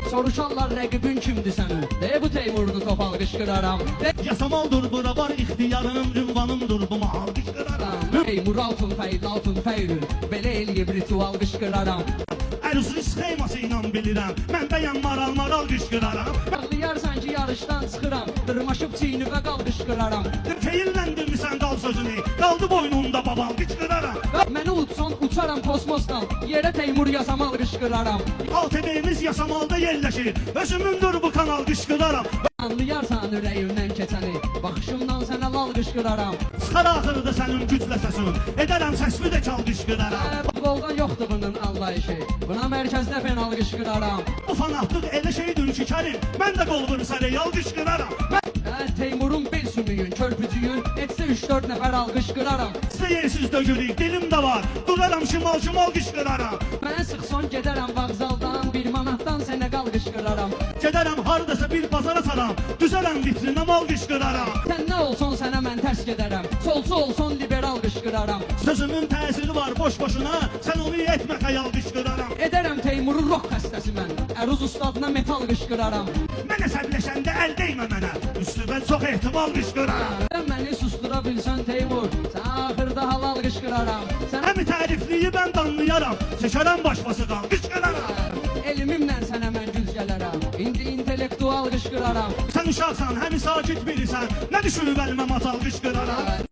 Soruşarlar rəqibin kimdir sənin? Bu Teymurdu topal qışqıraram. Yasamaldır bura var ixtiyarım, ünvanımdır bu mahal qışqıraram. Teymur altın feyri, belə eləyib ritual qışqıraram. Ərzuş xeyması ilə bilirəm, mən bəyəm maral qışqıraram. Ağlayarsan ki yarışdan çıxıram, dırmaşıb çiynivə qal qışqıraram. Feyilləndirmisən qal sözünü, qaldı boynunda babal qışqıraram. Məni utsan uçaram kosmosdan, yerə Teymur yasamal qışqıraram. ATV-miz yasamalda yerləşir, özümündür bu kanal qışqıraram. Anlayarsan ürəyimdən keçəni, baxışımdan sənə lal qışqıraram. Çıxar axırda sənin güclə səsin, edərəm səsimi də çal qışqıraram. Futboldan yoxdur bunun anlayışı, buna mərkəzdə penal qışqıraram. Bu fanatlıq elə şeydir ki Kərim, mən də qol vursa real qışqıraram. Teymurun bir sümüyün, körpücüyün, etsə 3-4 nəfər al qışqıraram. Stəyirsiz dögürük, dilim də var, duraram şimal qışqıraram. Mənə sıxson gedərəm vağzaldan, 1 manatdan sənə qal qışqıraram. Gedərəm hardasa bir bazara saram, düzərəm vitrinə mal qışqıraram. Sən nə olsun sənə mən tərs gedərəm, solcu olsun liberal qışqıraram. Sözümün təsiri var boş-boşuna, sən onu etmə xəyal qışqıraram. Edərəm Teymuru rock xəstəsi mən, əruz ustadına metal qışqıraram. Mən əsəbləşəndə əl dəymə mənə, üstümə çox ehtimal qışqıraram. Məni sustura bilsən Teymur, sən axırda halal qışqıraram. Həmi tərifliyi mən danlayaram, çəkərəm başbası qal qışqıraram. Elimimlə sənə mən güc gələrəm, indi intellektual qışqıraram. Sən uşaqsan, həmi sakit birisən, nə düşürüb əlimə matal qışqıraram.